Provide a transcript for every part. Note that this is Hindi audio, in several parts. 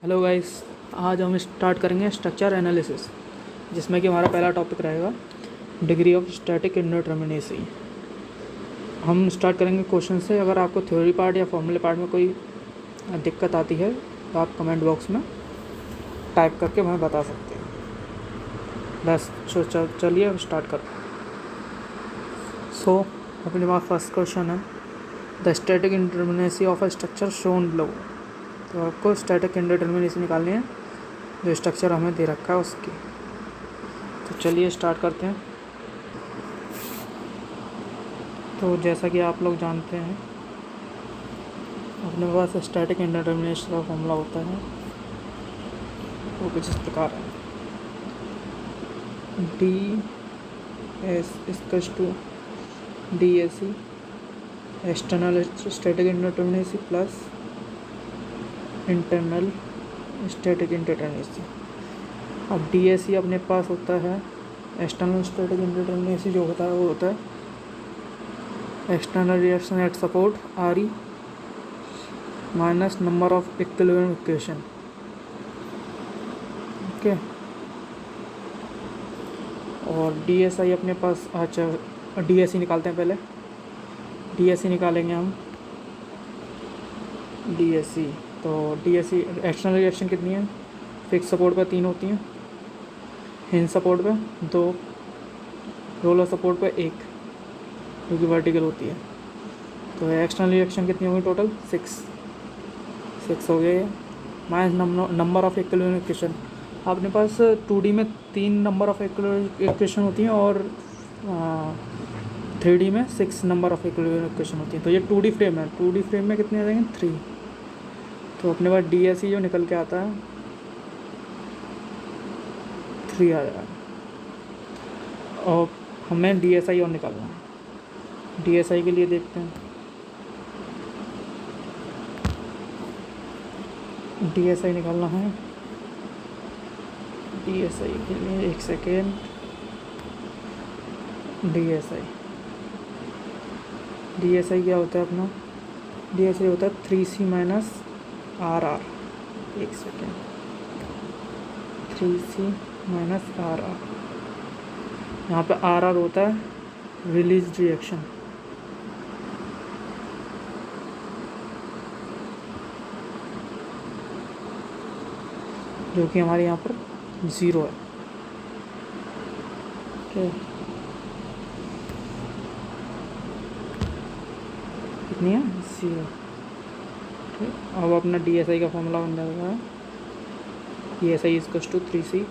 हेलो गाइस, आज हम स्टार्ट करेंगे स्ट्रक्चर एनालिसिस, जिसमें कि हमारा पहला टॉपिक रहेगा डिग्री ऑफ स्टैटिक इंडिटरमिनेसी। हम स्टार्ट करेंगे क्वेश्चन से। अगर आपको थ्योरी पार्ट या फॉर्मूले पार्ट में कोई दिक्कत आती है तो आप कमेंट बॉक्स में टाइप करके हमें बता सकते हैं। बस चलिए अब स्टार्ट करते हैं। सो अपने पास फर्स्ट क्वेश्चन है, the static indeterminacy of a structure shown below. तो आपको स्टैटिक इंडिटरमिनेसी निकालनी है जो स्ट्रक्चर हमें दे रखा है उसकी। तो चलिए स्टार्ट करते हैं। तो जैसा कि आप लोग जानते हैं, अपने पास स्टैटिक इंडिटरमिनेशन का फॉर्मूला होता है, वो कुछ इस प्रकार है, D S equals to D A C external static indeterminacy plus internal static indeterminacy. अब डी ए सी अपने पास होता है, एक्सटर्नल स्टैटिक इंडिटरमिनेसी जो होता है वो होता है external reaction eight support are E minus number of equilibrium equation. Okay, और डी एस आई अपने पास, अच्छा डी एस सी निकालते हैं पहले। डी एस सी निकालेंगे हम, डी एस सी। तो D S C external reaction कितनी है, फिक्स सपोर्ट पे 3 होती हैं, हिंज सपोर्ट पे 2, रोलर सपोर्ट पे 1, जो कि वर्टिकल होती है। तो एक्सटर्नल रिएक्शन कितनी होगी टोटल, 6 हो गए, minus number of equilibrium equation. अपने पास 2D में 3 नंबर ऑफ इक्विलिब्रियम इक्वेशन होती हैं और 3D में 6 नंबर ऑफ इक्विलिब्रियम इक्वेशन होती हैं। तो ये 2D फ्रेम है, 2D फ्रेम में कितने आ जाएंगे, 3। तो अपने पास डी एस सी जो निकल के आता है 3 आ जाएगा। और हमें डी एस आई और निकालना है। डी एस आई के लिए देखते हैं, डी एस आई निकालना है। डी एस आई के लिए एक सेकेंड, डी एस आई क्या होता है अपना, डी एस आई होता है 3C माइनस आर आर। एक second, 3C minus R R, यहाँ पे आर आर होता है रिलीज रिएक्शन। जो कि हमारे यहाँ पर 0 है। ओके, कितनी है, 0। अब अपना डी एस आई का फॉर्मूला बन जाएगा, D S I equals to 3C।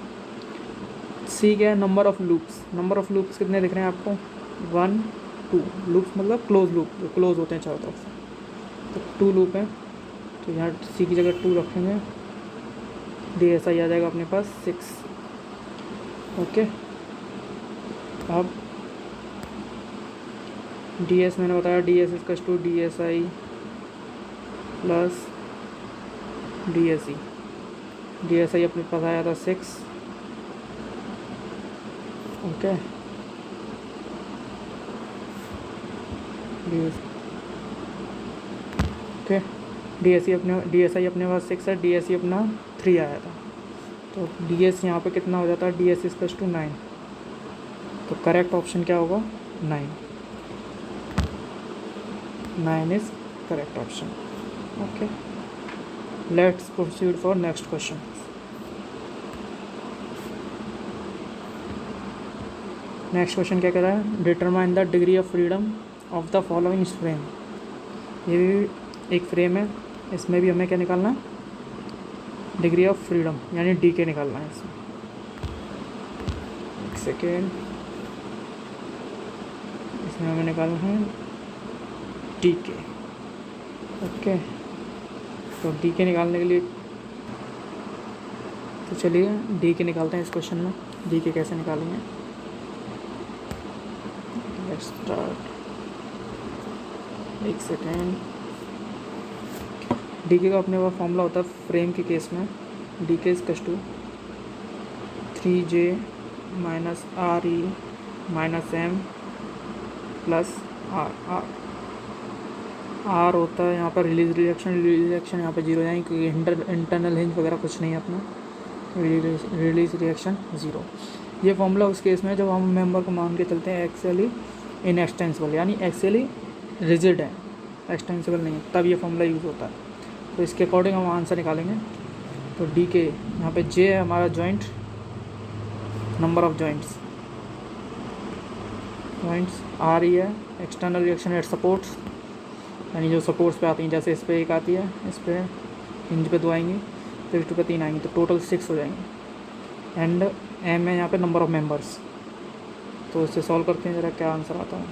C क्या है, number of loops. Number of loops कितने दिख रहे हैं आपको, 1 2। लूप्स मतलब क्लोज लूप, जो क्लोज होते हैं चारों तरफ से। तो 2 लूप हैं, तो यहाँ सी की जगह 2 रखेंगे, डी एस आई आ जाएगा अपने पास 6। ओके, अब डी एस मैंने बताया, D S equals to D S I plus D S C. D S I अपने पास आया था 6। Okay, okay, D S I अपने पास 6 है, डी एस सी अपना 3 आया था। तो डी एस यहाँ पे कितना हो जाता है, डी एस इक्वल्स टू 9। तो करेक्ट ऑप्शन क्या होगा, 9। 9 is correct option. Okay, let's proceed for next question. Next question क्या कह रहा है, determine the degree of freedom of the following frame. ये भी एक फ्रेम है, इसमें भी हमें क्या निकालना है, डिग्री ऑफ फ्रीडम यानी डी के निकालना है इसमें। एक सेकेंड, इसमें हमें निकालना है डी के। ओके, तो डी के निकालने के लिए, तो चलिए डी के निकालते हैं इस क्वेश्चन में। डी के कैसे निकालेंगे, लेट्स स्टार्ट। एक सेकेंड, डी के का अपने पास फॉर्मूला होता है फ्रेम के केस में, D K equals to 3J minus R E minus M plus R R. R होता है यहाँ पर रिलीज रिएक्शन यहाँ पे जीरो जाएंगे क्योंकि इंटरनल हिंज वगैरह कुछ नहीं है अपना, रिलीज रिएक्शन ज़ीरो। ये फॉर्मूला उस केस में जब हम मेंबर को मान के चलते हैं एक्चुअली इनएक्सटेंसिबल, यानी एक्चुअली रिजिड है, एक्सटेंसिबल नहीं है, तब ये फॉर्मूला यूज़ होता है। तो इसके अकॉर्डिंग हम आंसर निकालेंगे। तो डी के यहाँ पे जे है हमारा joint, number of joints are ही है, एक्सटर्नल रिएक्शन एट सपोर्ट्स, यानी जो सपोर्ट्स पे आती हैं, जैसे इस पर एक आती है, इस पर हिंज पे 2 आएंगी, फिर इस पे 3 आएंगी, तो टोटल 6 हो जाएंगे। एंड एम है यहाँ पे नंबर ऑफ मेंबर्स, तो इससे सॉल्व करते हैं ज़रा क्या आंसर आता है।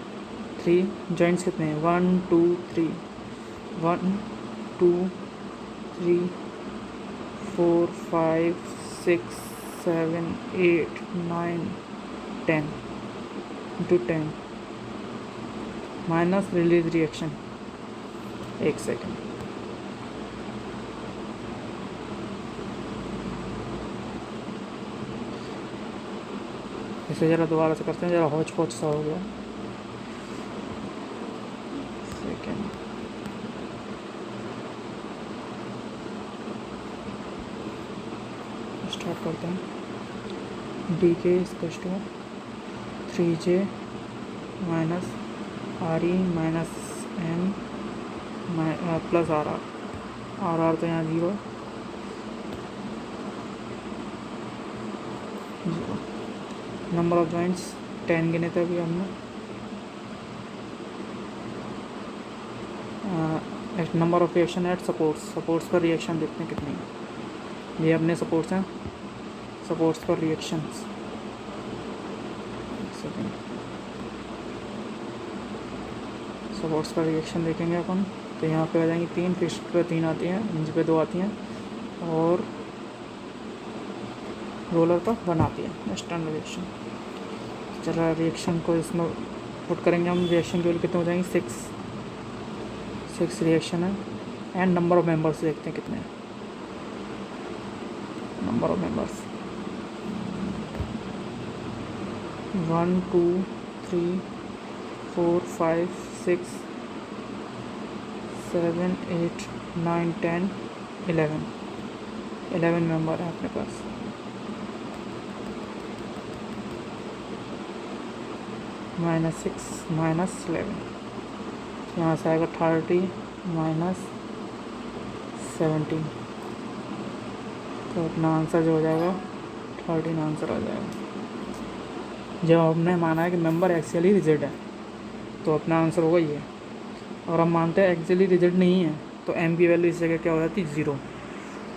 3 जॉइंट्स कितने हैं, 1 2 3, 1 2 3 4 5 6 7 8 9 10 into 10 minus release reaction, 1 second, इसे ज़रा दोबारा से करते हैं, ज़रा हौच पौच सा हो गया। सेकेंड स्टार्ट करते हैं। D K equals to 3J minus R E minus M plus R R तो यहाँ 0 नंबर ऑफ जॉइंट्स 10 गिने थे अभी हमने। Number of reaction at supports पर रिएक्शन देखते हैं कितनी, ये अपने सपोर्ट्स हैं, सपोर्ट्स पर रिएक्शंस। सपोर्ट्स पर रिएक्शन देखेंगे अपन, तो यहाँ पे आ जाएंगी 3, फिर पे 3 आती हैं, इंच पे 2 आती हैं, और रोलर पर 1 आती है एक्सटर्नल रिएक्शन। चला रिएक्शन को इसमें पुट करेंगे हम, रिएक्शन केवल कितने हो जाएंगे, 6 रिएक्शन है। एंड नंबर ऑफ मेंबर्स देखते हैं कितने हैं, नंबर ऑफ मेंबर्स 1 2 3 4 5 6 7 8 9 10 11 मेंबर है अपने पास। -6 -11, यहाँ से आएगा 30 माइनस 17, तो अपना आंसर जो हो जाएगा 13 आंसर आ जाएगा। जब हमने माना है कि मेंबर एक्चुअली रिजिड है तो अपना आंसर होगा ये, और हम मानते हैं एक्चुअली रिजिड नहीं है तो एम की वैल्यू इस जगह क्या हो जाती है, 0।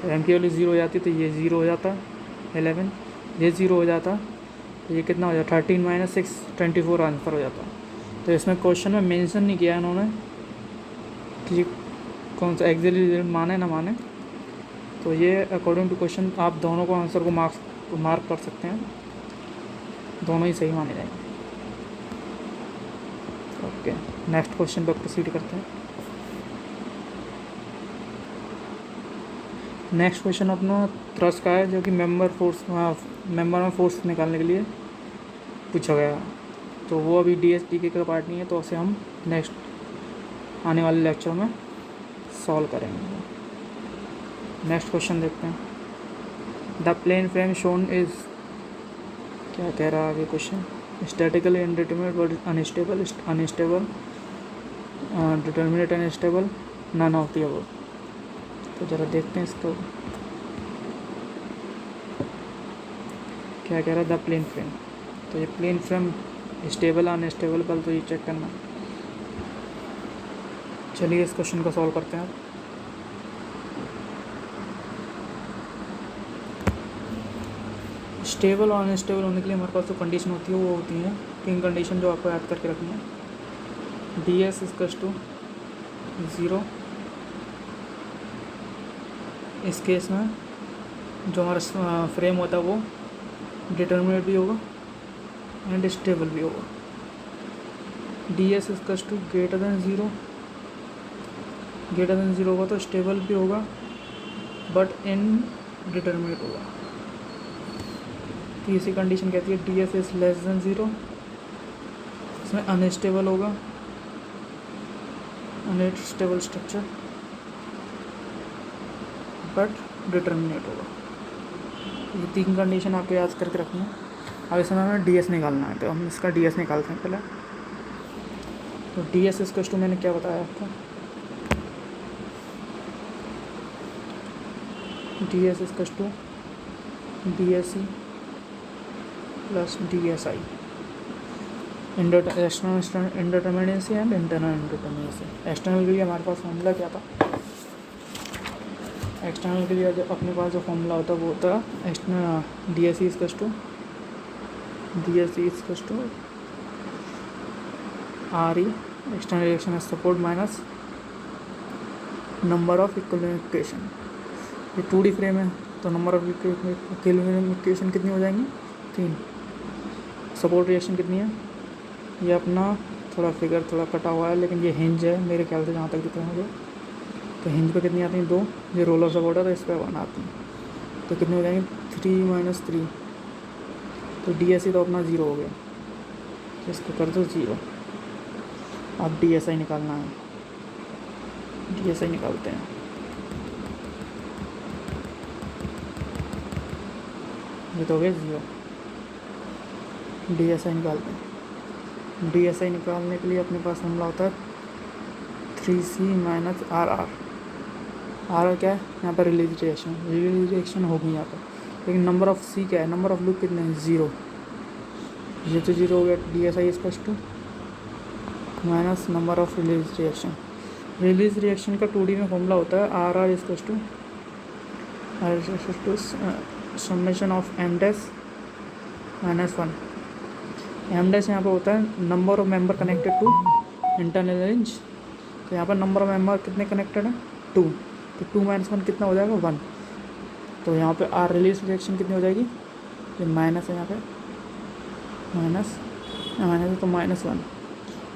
तो एम की वैल्यू 0 हो जाती तो ये 0 हो जाता 11, ये 0 हो जाता तो ये कितना हो जाता 13 माइनस 6 24 आंसर हो जाता। तो इसमें क्वेश्चन में मेंशन नहीं किया इन्होंने कि कौन सा एक्चुअली रिजिड माने ना माने, तो ये अकॉर्डिंग टू क्वेश्चन आप दोनों को आंसर को मार्क कर सकते हैं, दोनों ही सही माने जाएंगे। ओके, नेक्स्ट क्वेश्चन पर प्रोसीड करते हैं। नेक्स्ट क्वेश्चन अपना थ्रस्ट का है, जो कि मेंबर में फोर्स निकालने के लिए पूछा गया, तो वो अभी DSTK का पार्ट नहीं है, तो उसे हम नेक्स्ट आने वाले लेक्चर में सॉल्व करेंगे। नेक्स्ट क्वेश्चन देखते हैं। The plane frame shown is, क्या कह रहा है आगे question, statically indeterminate but unstable, determinate unstable, none of the above. तो ज़रा देखते हैं इसको क्या कह रहा है। द प्लेन फ्रेम, तो ये प्लेन फ्रेम स्टेबल अनस्टेबल कल तो ये चेक करना। चलिए इस क्वेश्चन को सॉल्व करते हैं। स्टेबल और अनस्टेबल होने के लिए हमारे पास जो कंडीशन होती है वो होती है 3 कंडीशन जो आपको याद करके रखनी है। DS इक्वल्स टू 0, इस केस में जो हमारा फ्रेम होता है वो डिटर्मिनेट भी होगा एंड स्टेबल भी होगा। DS equals to greater than 0 होगा तो स्टेबल भी होगा बट इनडिटर्मिनेट होगा। तीसरी कंडीशन कहती है DS इज लेस देन 0, इसमें अनस्टेबल होगा अनस्टेबल स्ट्रक्चर बट डिटर्मिनेट होगा। ये 3 कंडीशन आपको याद करके रखनी है। अब इसमें हमें डी एस निकालना है, तो हम इसका डी एस निकालते हैं पहले। तो डी एस इसको टू मैंने क्या बताया आपको, डी एस इसको to D S C plus D S I, external indeterminacy and internal indeterminacy. External के लिए हमारे पास फॉर्मूला क्या था, एक्सटर्नल के लिए जो अपने पास जो फॉर्मूला होता है वो होता है external D S C is to R E external reaction support minus number of equilibrium equation. ये 2D फ्रेम है तो नंबर ऑफ इक्विलिब्रियम इक्वेशन कितनी हो जाएंगी, 3। सपोर्ट रिएक्शन कितनी है, ये अपना थोड़ा फिगर थोड़ा कटा हुआ है लेकिन ये हिंज है मेरे ख्याल से जहाँ तक दिख रहा है मुझे, तो हिंज पे कितनी आती हैं 2, ये रोलर सपोर्ट है तो इस पर 1 आती हैं, तो कितनी हो जाएंगी 3 - 3, तो डी एस सी तो अपना 0 हो गया, तो इसको कर दो 0। अब डी एस आई निकालना है, डी एस आई निकालते हैं। ये तो हो गया 0, डी एस आई निकालते हैं। डी एस आई निकालने के लिए अपने पास फॉर्मूला होता है 3C - RR। RR क्या है, यहाँ पर रिलीज रिएक्शन होगी यहाँ पर, लेकिन नंबर ऑफ C क्या है, नंबर ऑफ लूप कितने हैं 0, ये तो 0 हो गया। D S I equals to minus number of release reaction. Release reaction का 2D में फॉर्मूला होता है RR equals to summation of M dash - 1। M dash यहाँ पर होता है number of member connected to internal range, तो यहाँ पर नंबर ऑफ मेंबर कितने कनेक्टेड हैं 2, तो 2 - 1 कितना हो जाएगा 1, तो यहाँ पे R रिलीज रिएक्शन कितनी हो जाएगी, ये माइनस है यहाँ पे माइनस है तो -1।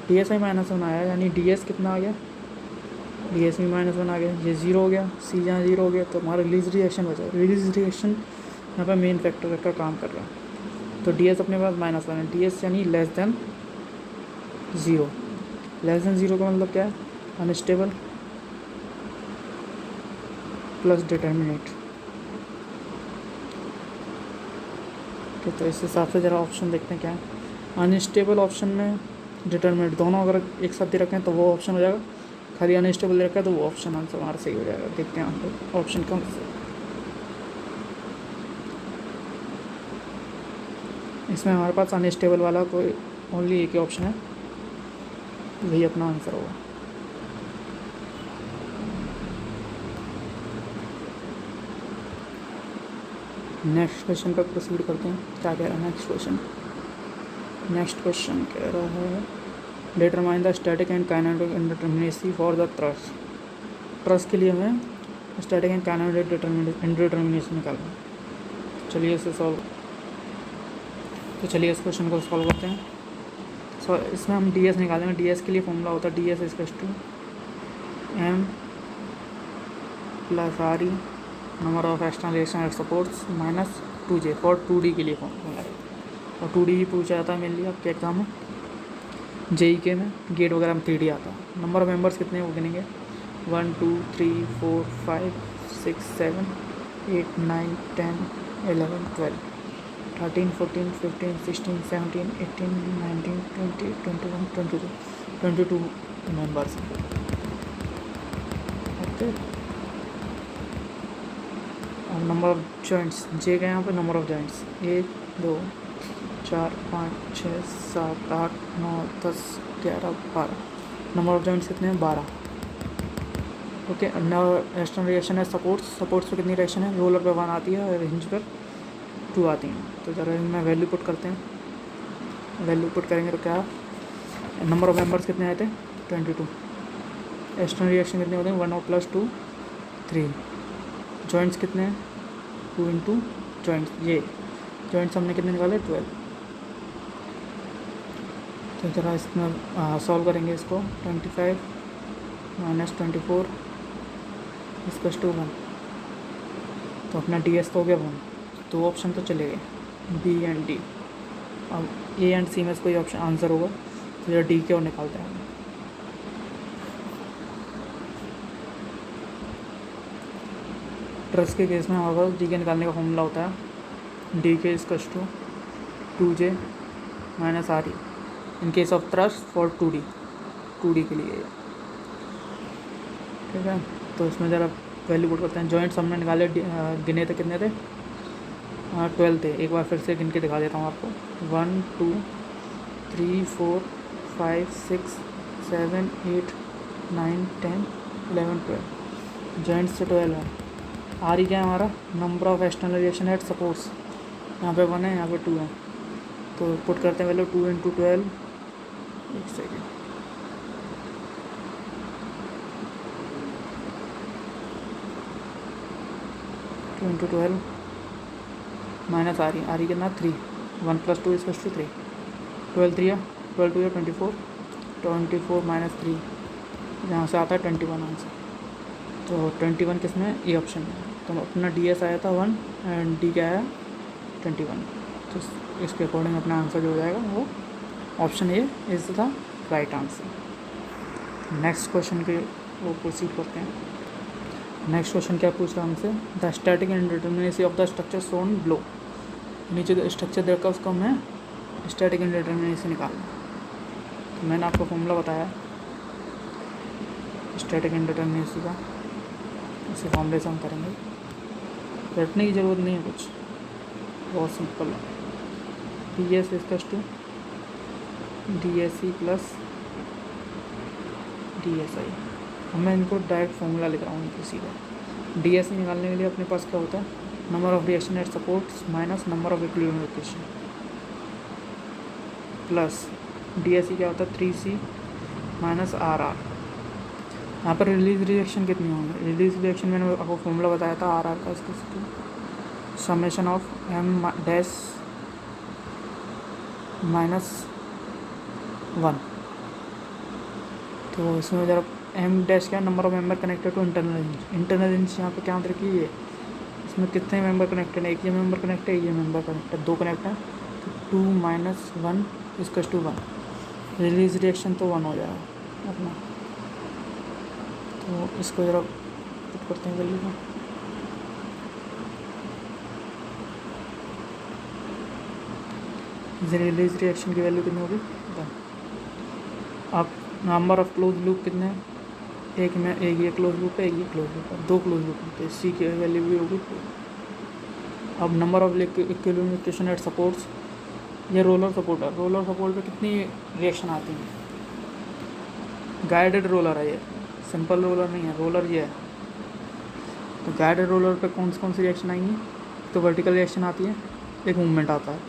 डी एस आई -1 आया, यानी डी एस कितना आ गया, डी एस भी -1 आ गया, ये 0 हो गया, सी जहाँ 0 हो गया तो हमारा रिलीज रिएक्शन बचा। रिलीज रिएक्शन यहाँ पर मेन फैक्टर का काम कर रहा है, तो डी एस अपने पास -1 है, डी एस यानी लेस देन 0। लेस देन 0 का मतलब क्या है, अनस्टेबल प्लस डिटर्मिनेट। तो इस हिसाब से ज़रा ऑप्शन देखते हैं क्या है। अनस्टेबल ऑप्शन में डिटर्मिनेट दोनों अगर एक साथ दे रखें तो वो ऑप्शन हो जाएगा, खाली अनस्टेबल दे रखा है तो वो ऑप्शन आंसर हमारा सही हो जाएगा। देखते हैं आपको ऑप्शन कौन सा। इसमें हमारे पास अनस्टेबल वाला कोई ओनली एक ही ऑप्शन है, वही अपना आंसर होगा। नेक्स्ट क्वेश्चन पर प्रोसीड करते हैं, क्या कह रहा है नेक्स्ट क्वेश्चन कह रहा है determine the static and kinetic indeterminacy for the truss. Truss के लिए हमें स्टैटिक एंड काइनेटिक इंडिटर्मिनेसी निकालना है। चलिए इसे इस क्वेश्चन को सॉल्व करते हैं। इसमें हम डी एस निकालेंगे। डी एस के लिए फॉर्मूला होता है D S equals to M + RE number of external reaction at supports minus 2J for 2D के लिए फॉर्मूला है, और 2D ही पूछा जाता है मेनली आपके एग्जाम में, JEK में, गेट वगैरह में 3D आता है। नंबर ऑफ मेंबर्स कितने हैं वो गिनेंगे 1 2 3 4 5 6 7 8 9 10 11 12 13 14 15 16 17 18 19 20 21 22 मेंबर्स। ओके, अब नंबर ऑफ जॉइंट्स जे का यहाँ पे number of joints 1 2 4 5 6 7 8 9 10 11 12। Number of joints कितने हैं 12। ओके, एक्सटर्नल रिएक्शन है सपोर्ट्स पे कितनी रिएक्शन है, रोलर पे 1 आती है और हिंज पर 2 आती हैं। तो ज़रा इनमें वैल्यू पुट करते हैं। वैल्यू पुट करेंगे तो क्या, नंबर ऑफ मेंबर्स कितने आए थे 22। एक्सटर्नल रिएक्शन कितने होते हैं 1 + 2 3। जॉइंट्स कितने हैं 2 × जॉइंट्स, ये जॉइंट्स हमने कितने निकाले 12। तो ज़रा इसमें सॉल्व करेंगे इसको 25 - 24 = 1। तो अपना डी एस तो हो गया 1। तो ऑप्शन तो चले गए बी एंड डी। अब ए एंड सी में से कोई ऑप्शन आंसर होगा तो डी के और निकालते हैं। ट्रस्ट के केस में हमारे पास डी के निकालने का फॉर्मूला होता है D K is to 2j minus R E in case of truss for 2D के लिए। ठीक है, तो इसमें ज़रा वैल्यू पुट करते हैं। जॉइंट सम में निकाले गिने थे कितने थे? 12 थे। एक बार फिर से गिन के दिखा देता हूँ आपको। 1 2 3 4 5 6 7 8 9 10 11 12। जॉइंट से 12 है। आर ई क्या है हमारा? Number of external reaction at supports. यहाँ पे 1 है, यहाँ पे 2 है, तो पुट करते हैं वैल्यू 2 × 12। एक second, two into 12 minus R ई कितना? 3। 1 + 2 = 3। 12 3 12 2 24। 24 माइनस 3, यहाँ से आता है 21 आंसर। तो 21 किस में? ए ऑप्शन में। तो अपना डी एस आया था 1 एंड डी क्या आया? 21। तो इसके अकॉर्डिंग अपना आंसर जो हो जाएगा वो option A is the right answer. Next question के वो प्रोसीड करते हैं। नेक्स्ट क्वेश्चन क्या पूछ रहा है हमसे? The static indeterminacy of the structure shown below. नीचे जो स्ट्रक्चर दे रखा है उसका हमें स्टैटिक इंडिटरमिनेसी निकालना। तो मैंने आपको फॉर्मूला बताया स्टैटिक इंडिटरमिनेसी का, इसे फॉर्मूले से हम करेंगे। रटने की ज़रूरत नहीं है कुछ, बहुत सिंपल है। D S is to D S C plus D S I. मैं इनको डायरेक्ट फॉर्मूला लिख रहा हूँ इनको सीधा। डी एस सी निकालने के लिए अपने पास क्या होता है? Number of reaction at supports minus number of equilibrium equation plus D S C क्या होता है? 3C minus R R. यहाँ पर रिलीज रिएक्शन कितनी होंगी? रिलीज रिएक्शन मैंने आपको फॉर्मूला बताया था आर आर का, इसका summation of M dash minus 1। तो इसमें ज़रा एम डैश क्या? Number of member connected to internal range. Internal range यहाँ पे क्या रखी है? इसमें कितने मेंबर कनेक्टेड है? एक ये मेंबर कनेक्ट है, ये मेंबर कनेक्ट है, 2 कनेक्ट है। तो 2 - 1 = 1। रिलीज रिएक्शन तो 1 हो जाएगा अपना। तो इसको ज़रा पुट करते हैं वैल्यू को। रिलीज रिएक्शन की वैल्यू कितनी होगी? अब नंबर ऑफ क्लोज लूप कितने हैं? एक में एक ये क्लोज लूप है, एक ये क्लोज लूप है, 2 क्लोज लूप है, तो सी की वैल्यू भी होगी 2। अब number of equilibrium equation at supports, ये रोलर सपोर्ट है। रोलर सपोर्ट पे कितनी रिएक्शन आती है? गाइडेड रोलर है ये, सिंपल रोलर नहीं है, रोलर ये है। तो गाइडेड रोलर पे कौन सी रिएक्शन आएंगी? तो वर्टिकल रिएक्शन आती है, एक मूवमेंट आता है,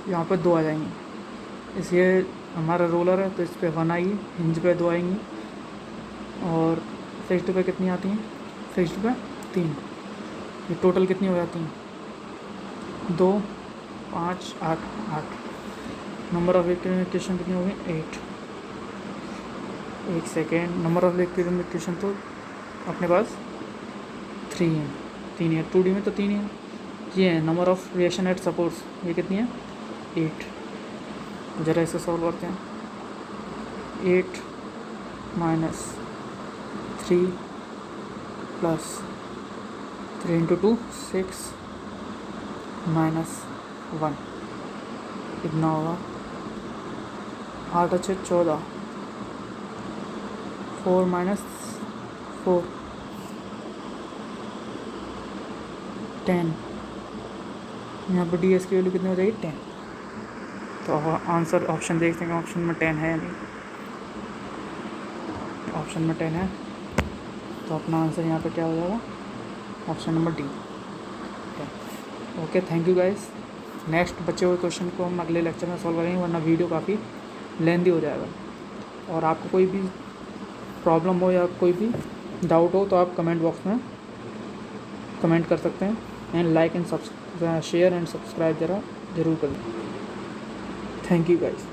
यहाँ पर 2 आ जाएंगी। इसलिए हमारा रोलर है तो इस पर 1 आएगी, हिंज पे 2 आएंगी, और फिक्स्ड पे कितनी आती हैं? फिक्स्ड पे 3। ये टोटल कितनी हो जाती हैं? 2 5 8 8। नंबर ऑफ इक्विलिब्रियम इक्वेशन कितनी होगी? 8। एक second, number of equilibrium equation तो अपने पास 3 है, 3 है। 2D में तो 3 है। ये है number of reaction at supports, ये कितनी है? 8। ज़रा इसे सॉल्व करते हैं। 8 माइनस 3 प्लस 3 × 2 6 माइनस 1 कितना होगा? 8 अच्छे 14। 4 माइनस 4 10। यहाँ पर डी एस की वैल्यू कितनी हो जाएगी? 10। तो आंसर ऑप्शन देखते हैं, ऑप्शन में 10 है या नहीं। ऑप्शन में 10 है, तो अपना आंसर यहाँ पे क्या हो जाएगा? Option number D. Okay, thank you guys. Next बचे हुए क्वेश्चन को हम अगले लेक्चर में सॉल्व करेंगे, वरना वीडियो काफ़ी लेंदी हो जाएगा। और आपको कोई भी प्रॉब्लम हो या कोई भी डाउट हो तो आप कमेंट बॉक्स में कमेंट कर सकते हैं। And like and share and subscribe ज़रूर करें। Thank you guys.